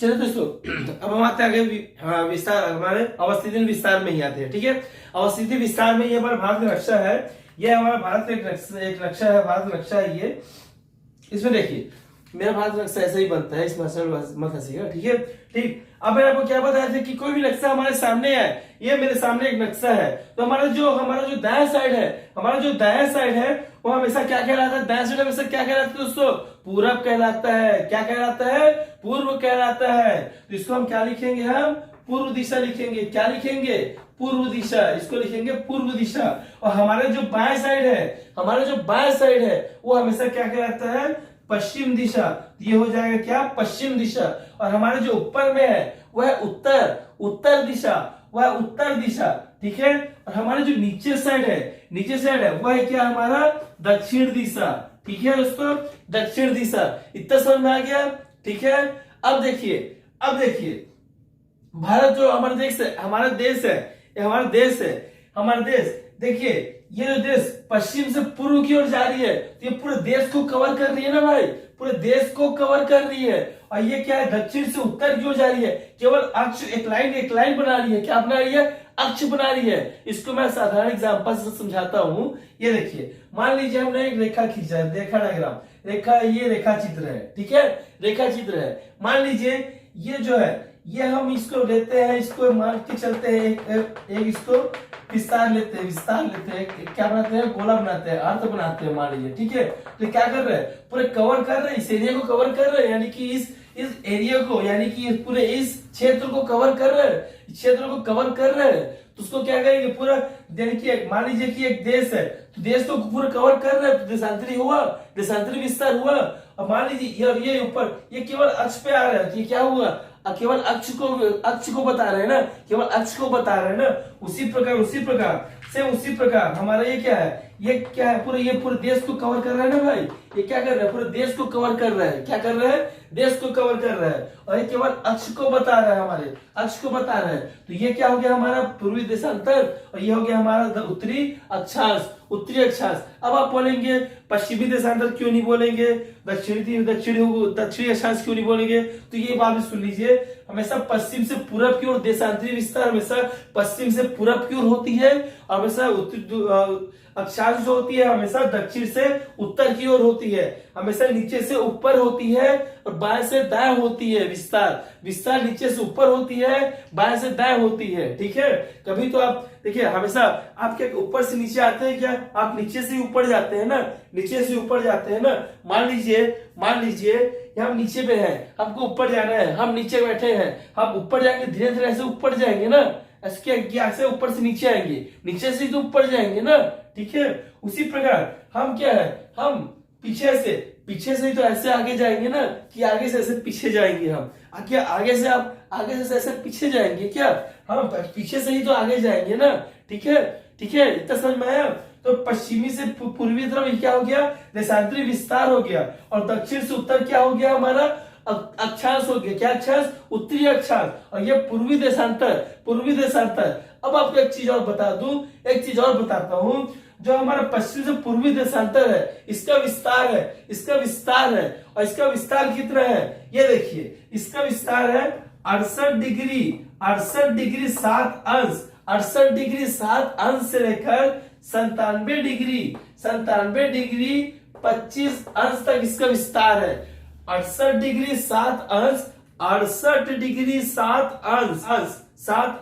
चलो दोस्तों, अब हम आते हैं आगे विस्तार, हमारे अवस्थिति विस्तार में ही आते हैं। ठीक है, अवस्थिति विस्तार में ये हमारा भारत का नक्शा है, ये हमारा भारत का एक नक्शा है, भारत नक्शा है ये। इसमें देखिए मेरा भारत नक्शा ऐसा ही बनता है, इसमें मत हंसीगा। ठीक है, ठीक। अब मैंने आपको क्या बताया था कि कोई भी नक्शा हमारे सामने है, ये मेरे सामने एक नक्शा है, तो हमारा जो दायां साइड है, हमारा जो दायां साइड है वो हमेशा क्या कहलाता है? दायां साइड हमेशा क्या कहलाता है दोस्तों? पूरब कहलाता है। क्या कहलाता है? पूर्व कहलाता है। तो इसको हम क्या लिखेंगे? हम पूर्व दिशा लिखेंगे। क्या लिखेंगे? पूर्व दिशा। इसको लिखेंगे पूर्व दिशा। और हमारे जो बाएं साइड है, हमारा जो बाएं साइड है वो हमेशा क्या कहलाता है? पश्चिम दिशा। ये हो जाएगा क्या? पश्चिम दिशा। और हमारे जो ऊपर में है वह उत्तर दिशा, वह उत्तर दिशा। ठीक है, और हमारे जो नीचे साइड है वह है क्या? हमारा दक्षिण दिशा। ठीक है दोस्तों, दक्षिण दिशा। इतना समझ में आ गया? ठीक है, अब देखिए भारत जो हमारा देश है, हमारा देश देखिए, ये जो देश पश्चिम से पूर्व की ओर जा रही है, तो ये पूरे देश को कवर कर रही है ना भाई, पूरे देश को कवर कर रही है। और ये क्या है? दक्षिण से उत्तर की ओर जा रही है, केवल अक्ष एक लाइन बना रही है। क्या बना रही है? अक्ष बना रही है। इसको मैं साधारण एग्जांपल से समझाता हूं। ये देखिए, मान लीजिए हमने एक रेखा खींचा है, रेखा डायग्राम, ये रेखा चित्र है। ठीक है, रेखा चित्र है। मान लीजिए ये जो है, ये हम इसको लेते हैं, इसको मान के चलते हैं, एक इसको विस्तार लेते हैं, क्या बनाते हैं? गोला बनाते हैं, अर्थ बनाते हैं मान लीजिए। ठीक है, तो क्या कर रहे हैं? पूरे कवर कर रहे हैं, इस एरिया को कवर कर रहे हैं, यानी कि इस एरिया को, यानी कि पूरे इस क्षेत्र को कवर कर रहे हैं, तो उसको क्या करेंगे? पूरा, यानी कि मान लीजिए कि एक देश है, तो देश को पूरा कवर कर रहे हैं, तो देशांतरी विस्तार हुआ। और मान लीजिए ये ऊपर, ये केवल अक्ष पे आ रहा है, ये क्या हुआ? केवल अक्ष को बता रहे हैं ना, केवल अक्ष को बता रहे हैं ना। उसी प्रकार हमारा ये क्या है? ये पूरे देश को कवर कर रहा है ना भाई। ये क्या कर रहा है? पूरे देश को कवर कर रहा है। क्या कर रहा है? देश को कवर कर रहा है। और ये केवल अक्ष को बता रहा है, हमारे अक्ष को बता रहा है। तो ये क्या हो गया? हमारा पूर्वी देशांतर, और ये हो गया हमारा उत्तरी अक्षांश। अब आप बोलेंगे पश्चिमी देशांतर क्यों नहीं बोलेंगे, दक्षिणी अक्षांश क्यों नहीं बोलेंगे? तो ये बात भी सुन लीजिए, हमेशा पश्चिम से पूरब की ओर देशांतरी विस्तार हमेशा पश्चिम से पूरब की ओर होती है, और हमेशा अक्षांश जो होती है हमेशा दक्षिण से उत्तर की ओर होती है, हमेशा नीचे से ऊपर होती है और बाएं से दाएं होती है। विस्तार नीचे से ऊपर होती है, बाएं से दाएं होती है। ठीक है, कभी तो आप देखिए, हमेशा आप क्या ऊपर से नीचे आते हैं क्या? आप नीचे से ऊपर जाते हैं ना, मान लीजिए हम नीचे पे हैं, हमको ऊपर जाना है, हम नीचे बैठे हैं, हम ऊपर जाएंगे, धीरे धीरे ऐसे ऊपर जाएंगे ना, ऐसे ऊपर से नीचे आएंगे, नीचे से तो ऊपर जाएंगे ना। ठीक है, उसी प्रकार हम क्या है? हम पीछे से ही तो ऐसे आगे जाएंगे ना, कि आगे से ऐसे पीछे जाएंगे हम। आगे से ऐसे पीछे जाएंगे क्या? हम पीछे से ही तो आगे जाएंगे ना। ठीक है, इतना समझ में आया? तो पश्चिमी से पूर्वी तरफ क्या हो गया? देशांतरी विस्तार हो गया। और दक्षिण से उत्तर क्या हो गया? हमारा अक्षांश हो गया। क्या अक्षांश? उत्तरी अक्षांश। और ये पूर्वी देशांतर। अब आपको एक चीज और बताता हूं, जो हमारा पश्चिम से पूर्वी देशांतर है, इसका विस्तार है। और इसका विस्तार कितना है? ये देखिए, इसका विस्तार है 68 डिग्री 7 अंश से लेकर 97 डिग्री 25 अंश तक इसका विस्तार है। 68 डिग्री 7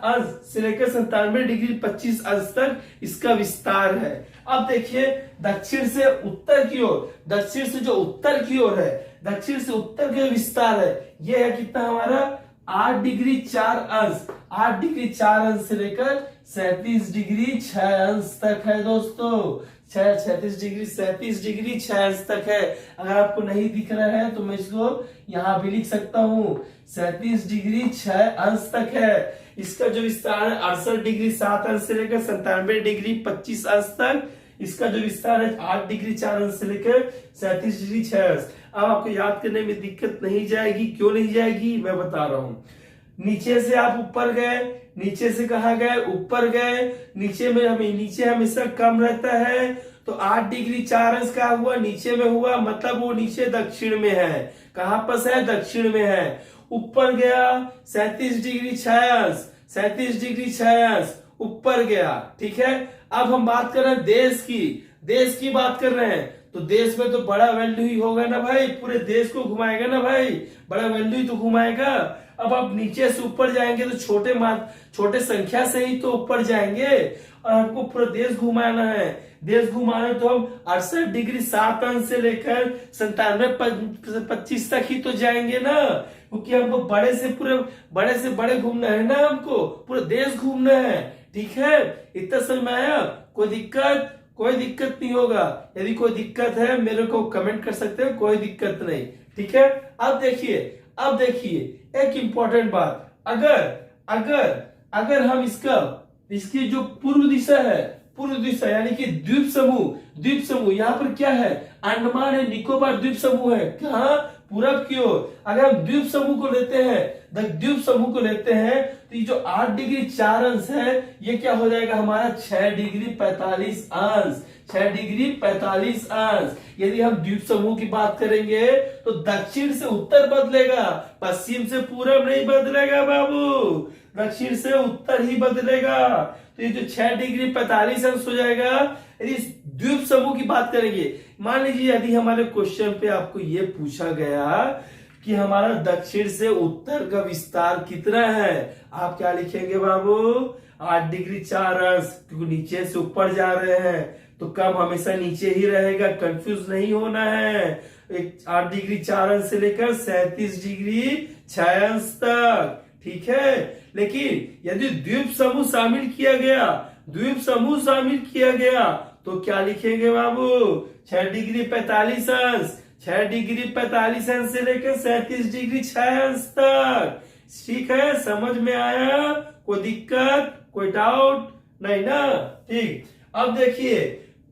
अंश से लेकर 97 डिग्री 25 अंश तक इसका विस्तार है। अब देखिए, दक्षिण से उत्तर की ओर विस्तार है, यह है कितना? हमारा 8 डिग्री 4 अंश से लेकर 37 डिग्री 6 अंश तक है दोस्तों। 37 डिग्री 6 अंश तक है। अगर आपको नहीं दिख रहा है तो मैं इसको यहां भी लिख सकता हूं, 37 डिग्री 6 अंश तक है। इसका जो विस्तार है 68 डिग्री 7 अंश से लेकर 97 डिग्री 25 अंश तक, इसका जो विस्तार है 8 डिग्री 4 अंश से लेकर 37 डिग्री 6 अंश। अब आपको याद करने में दिक्कत नहीं जाएगी। क्यों नहीं जाएगी? मैं बता रहा हूं। नीचे से आप ऊपर गए, नीचे से कहा गए? ऊपर गए। नीचे हमेशा कम रहता है, तो 8 डिग्री 4 अंश का हुआ, नीचे में हुआ, मतलब वो नीचे दक्षिण में है। कहां पर है? दक्षिण में है। ऊपर गया 37 डिग्री 6 37 डिग्री 6 ऊपर गया। ठीक है, अब हम बात कर रहे हैं देश की बात कर रहे हैं, तो देश में तो बड़ा वैल्यू ही होगा ना भाई, पूरे देश को घुमाएगा ना भाई, बड़ा वैल्यू ही तो घुमाएगा। अब आप नीचे से ऊपर जाएंगे तो छोटे संख्या से ही तो ऊपर जाएंगे, और हमको पूरा देश घुमाना है। देश घुमाना तो हम 68 डिग्री 7 अंश से लेकर 97 तक ही तो जाएंगे ना, क्योंकि हमको बड़े से बड़े घूमना है ना, हमको पूरा देश घूमना है। ठीक है, इतना समझ में आया? कोई दिक्कत नहीं होगा। यदि कोई दिक्कत है मेरे को कमेंट कर सकते हैं, कोई दिक्कत नहीं। ठीक है, अब देखिए एक इंपॉर्टेंट बात, अगर हम इसकी जो पूर्व दिशा यानी कि द्वीप समूह यहाँ पर क्या है, अंडमान है, निकोबार द्वीप समूह है, कहाँ, पूरब की ओर। अगर हम द्वीप समूह को लेते हैं तो ये जो 8 डिग्री 4 अंश है, ये क्या हो जाएगा हमारा 6 डिग्री 45 अंश। 6 डिग्री 45 अंश। यदि हम द्वीप समूह की बात करेंगे तो दक्षिण से उत्तर बदलेगा, पश्चिम से पूरब नहीं बदलेगा बाबू, दक्षिण से उत्तर ही बदलेगा। तो ये जो 6 डिग्री 45 अंश हो जाएगा। यदि द्वीप समूह की बात करेंगे, मान लीजिए यदि हमारे क्वेश्चन पे आपको ये पूछा गया कि हमारा दक्षिण से उत्तर का विस्तार कितना है, आप क्या लिखेंगे बाबू? 8 डिग्री 4 अंश, क्योंकि नीचे से ऊपर जा रहे हैं तो कम हमेशा नीचे ही रहेगा, कंफ्यूज नहीं होना है। 8 डिग्री 4 अंश से लेकर 37 डिग्री 6 अंश तक। ठीक है, लेकिन यदि द्वीप समूह शामिल किया गया तो क्या लिखेंगे बाबू? 6 डिग्री 45 अंश, 6 डिग्री 45 अंश से लेकर 37 डिग्री 6 अंश तक। ठीक है, समझ में आया? कोई दिक्कत, कोई डाउट नहीं ना? ठीक, अब देखिए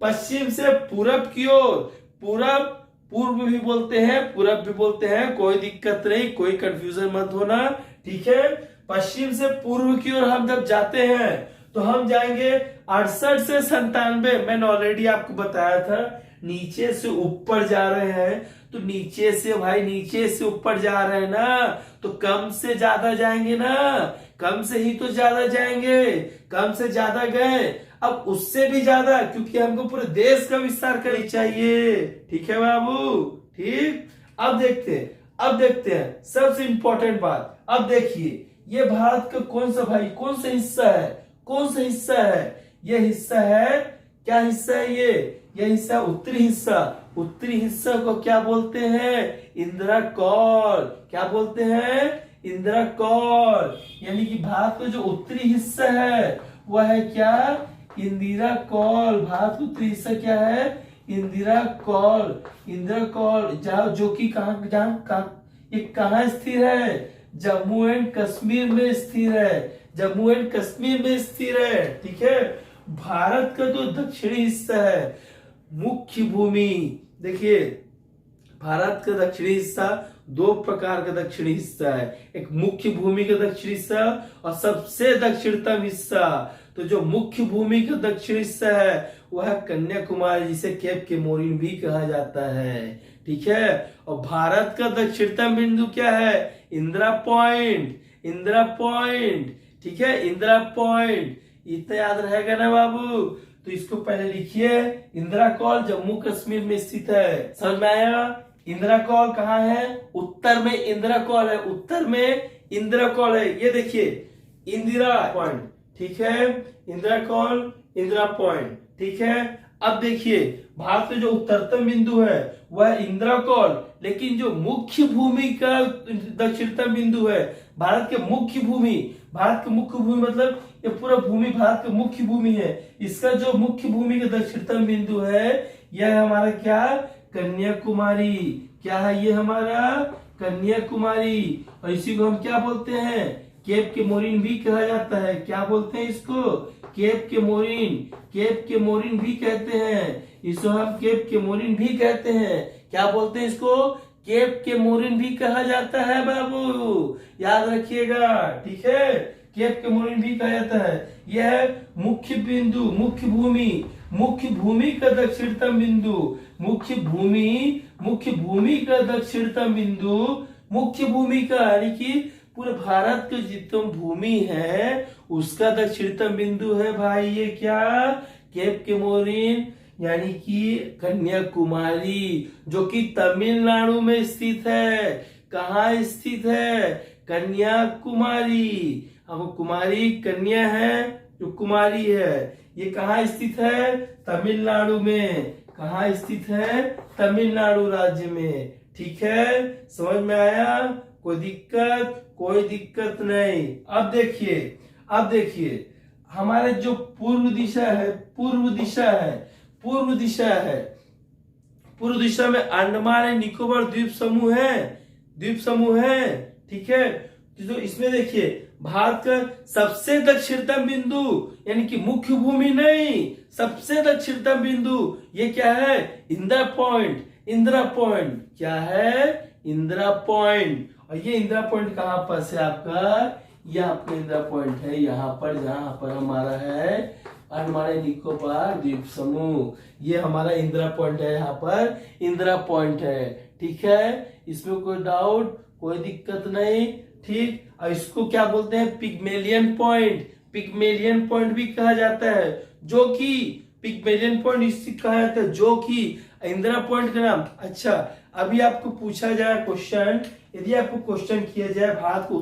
पश्चिम से पूरब की ओर, पूर्व भी बोलते हैं, पूरब भी बोलते हैं, कोई दिक्कत नहीं, कोई कंफ्यूजन मत होना। ठीक है, पश्चिम से पूर्व की ओर हम जब जाते हैं तो हम जाएंगे 68 से 97। मैंने ऑलरेडी आपको बताया था, नीचे से ऊपर जा रहे हैं तो नीचे से ऊपर जा रहे हैं ना, तो कम से ज्यादा जाएंगे ना, कम से ही तो ज्यादा जाएंगे, कम से ज्यादा गए, अब उससे भी ज्यादा, क्योंकि हमको पूरे देश का विस्तार करना चाहिए। ठीक है बाबू? ठीक, अब देखते हैं सबसे इंपॉर्टेंट बात। अब देखिए ये भारत का कौन सा हिस्सा है? ये हिस्सा है, क्या हिस्सा है ये हिस्सा उत्तरी हिस्सा को क्या बोलते हैं? इंदिरा कौल। क्या बोलते हैं? इंदिरा कौल। यानी कि भारत का जो उत्तरी हिस्सा है वह है क्या? इंदिरा कौल। भारत का उत्तरी हिस्सा क्या है? इंदिरा कौल जो कि कहाँ स्थिर है? जम्मू एंड कश्मीर में स्थिर है। ठीक है, भारत का जो दक्षिणी हिस्सा है, मुख्य भूमि, देखिए भारत का दक्षिणी हिस्सा 2 प्रकार का दक्षिणी हिस्सा है, एक मुख्य भूमि का दक्षिणी हिस्सा और सबसे दक्षिणतम हिस्सा। तो जो मुख्य भूमि का दक्षिणी हिस्सा है वह कन्याकुमारी, जिसे केप के मोरिन भी कहा जाता है। ठीक है, और भारत का दक्षिणतम बिंदु क्या है? इंदिरा पॉइंट। ठीक है, इंदिरा पॉइंट, इतना याद रहेगा ना बाबू? तो इसको पहले लिखिए, इंदिरा कौल जम्मू कश्मीर में स्थित है। समझ में आया? इंदिरा कौल कहाँ है? उत्तर में इंदिरा कौल है। ये देखिए इंदिरा पॉइंट। ठीक है, इंदिरा कौल, इंदिरा पॉइंट। ठीक है, अब देखिए भारत में जो उत्तरतम बिंदु है वह इंदिरा कौल, लेकिन जो मुख्य भूमि का दक्षिणतम बिंदु है, भारत के मुख्य भूमि मतलब ये पूरा भूमि भारत का मुख्य भूमि है। इसका जो मुख्य भूमि का दक्षिणतम बिंदु है यह हमारा क्या? कन्याकुमारी। क्या है ये हमारा? कन्याकुमारी। और इसी को हम क्या बोलते हैं? केप के मोरिन भी कहा जाता है। क्या बोलते हैं इसको? केप के मोरिन भी कहते हैं। इसको हम केप के मोरिन भी कहते हैं। क्या बोलते हैं इसको? केप के मोरिन भी कहा जाता है बाबू, याद रखिएगा। ठीक है, केप के मोरिन भी कहा जाता है। यह मुख्य भूमि का दक्षिणतम बिंदु, मुख्य भूमि का दक्षिणतम बिंदु मुख्य भूमि का, यानी कि पूरे भारत के जितने भूमि है उसका दक्षिणतम बिंदु है भाई ये क्या, केप कोमोरिन, यानी कि कन्याकुमारी, जो कि तमिलनाडु में स्थित है। कहाँ स्थित है, कन्याकुमारी। अब कुमारी कन्या है, जो कुमारी है, ये कहाँ स्थित है, तमिलनाडु में। कहाँ स्थित है, तमिलनाडु राज्य में। ठीक है, समझ में आया, कोई दिक्कत नहीं। अब देखिए हमारे जो पूर्व दिशा में अंडमान एंड निकोबार द्वीप समूह है। ठीक है, तो इसमें देखिए भारत का सबसे दक्षिणतम बिंदु, यानी कि मुख्य भूमि नहीं, सबसे दक्षिणतम बिंदु ये क्या है, इंदिरा पॉइंट। क्या है, इंदिरा पॉइंट। और ये इंदिरा पॉइंट कहाँ पर से आपका, यह आपका इंदिरा पॉइंट है यहाँ पर, जहां पर हमारा है अंडमान एंड निकोबार द्वीप समूह। ये हमारा इंदिरा पॉइंट है, यहाँ पर इंदिरा पॉइंट है। ठीक है, इसमें कोई डाउट, कोई दिक्कत नहीं। ठीक, और इसको क्या बोलते हैं, पिग्मेलियन पॉइंट भी कहा जाता है, जो कि पिग्मेलियन पॉइंट इससे कहा जाता है, जो कि इंदिरा पॉइंट का नाम। अच्छा, अभी आपको पूछा जाए क्वेश्चन, यदि आपको क्वेश्चन किया जाए भारत को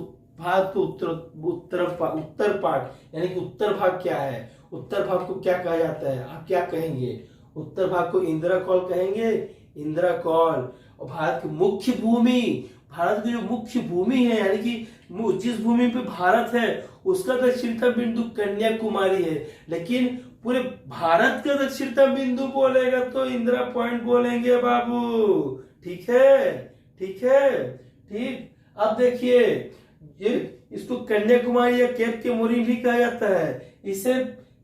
उत्तर पार्ट, यानी कि उत्तर भाग क्या है, उत्तर भाग को क्या कहा जाता है, आप क्या कहेंगे, उत्तर भाग को इंदिरा कॉल कहेंगे, इंदिरा कॉल। और भारत की मुख्य भूमि है, यानी कि जिस भूमि पे भारत है उसका दक्षिणतम बिंदु कन्याकुमारी है, लेकिन पूरे भारत का दक्षिणतम बिंदु बोलेगा तो इंदिरा पॉइंट बोलेंगे बाबू। ठीक है। अब देखिए, ये इसको कन्याकुमारी या केप कोमोरिन भी कहा जाता है। इसे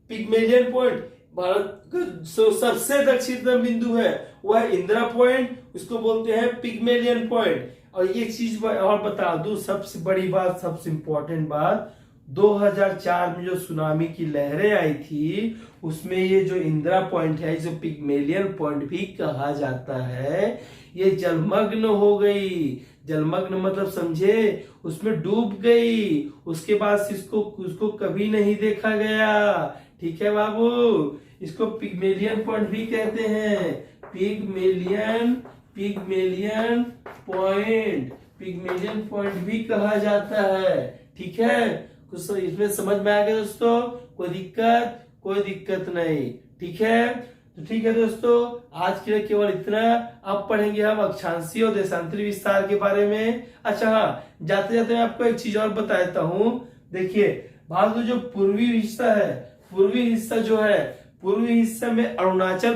पिग्मेलियन पॉइंट, भारत का सबसे दक्षिणतम बिंदु है वह इंदिरा पॉइंट, उसको बोलते हैं पिग्मेलियन पॉइंट। और ये चीज और बता दूं, सबसे बड़ी बात, सबसे इंपॉर्टेंट बात, 2004 में जो सुनामी की लहरें आई थी उसमें ये जो इंदिरा पॉइंट है, जो पिग्मेलियन पॉइंट भी कहा जाता है, ये जलमग्न हो गई। जलमग्न मतलब समझे, उसमें डूब गई। उसके बाद उसको कभी नहीं देखा गया। ठीक है बाबू, इसको पिग्मेलियन पॉइंट भी कहते हैं, पिग्मेलियन पॉइंट भी कहा जाता है। ठीक है, कुछ इसमें समझ में आ गया दोस्तों, कोई दिक्कत नहीं। ठीक है, तो ठीक है दोस्तों, आज के लिए केवल इतना। अब पढ़ेंगे हम अक्षांशीय और देशांतरी विस्तार के बारे में। अच्छा हाँ, जाते जाते मैं आपको एक चीज और बता देता हूँ। देखिए, भारत का जो पूर्वी हिस्सा में अरुणाचल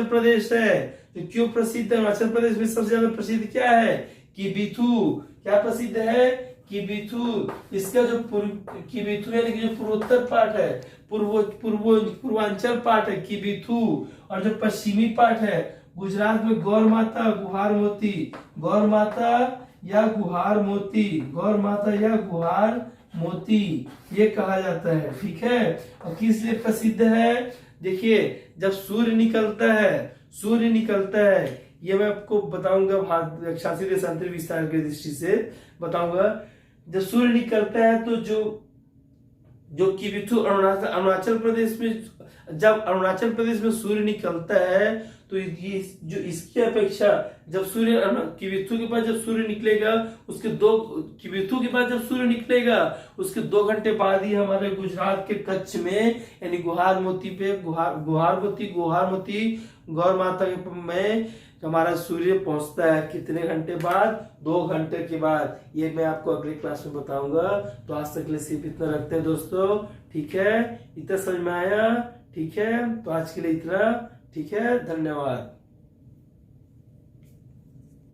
प्रदेश है। तो क्यों प्रसिद्ध है अरुणाचल प्रदेश में? सबसे ज्यादा प्रसिद्ध क्या है, किबिथु। क्या प्रसिद्ध है, किबिथु। इसका जो किबिथु यानी कि जो पूर्वोत्तर पार्ट है, पूर्वांचल पार्ट है किबिथु, और जो पश्चिमी पार्ट है गुजरात में गौर माता या गुहार मोती ये कहा जाता है। ठीक है, और किस लिए प्रसिद्ध है? देखिए, जब सूर्य निकलता है, ये मैं आपको बताऊंगा अक्षांशीय देशांतरी विस्तार की दृष्टि से बताऊंगा। जब सूर्य निकलता है तो जो किबिथु अरुणाचल प्रदेश में, जब अरुणाचल प्रदेश में सूर्य निकलता है तो ये जो इसकी अपेक्षा जब किबिथु के पास जब सूर्य निकलेगा उसके 2 घंटे बाद ही हमारे गुजरात के कच्छ में, यानी गुहार मोती गौर माता में हमारा सूर्य पहुंचता है। कितने घंटे बाद? 2 घंटे के बाद। ये मैं आपको अगले क्लास में बताऊंगा। तो आज तक के लिए सिर्फ इतना रखते हैं दोस्तों। ठीक है, इतना समझ में आया? ठीक है, तो आज के लिए इतना। ठीक है, धन्यवाद।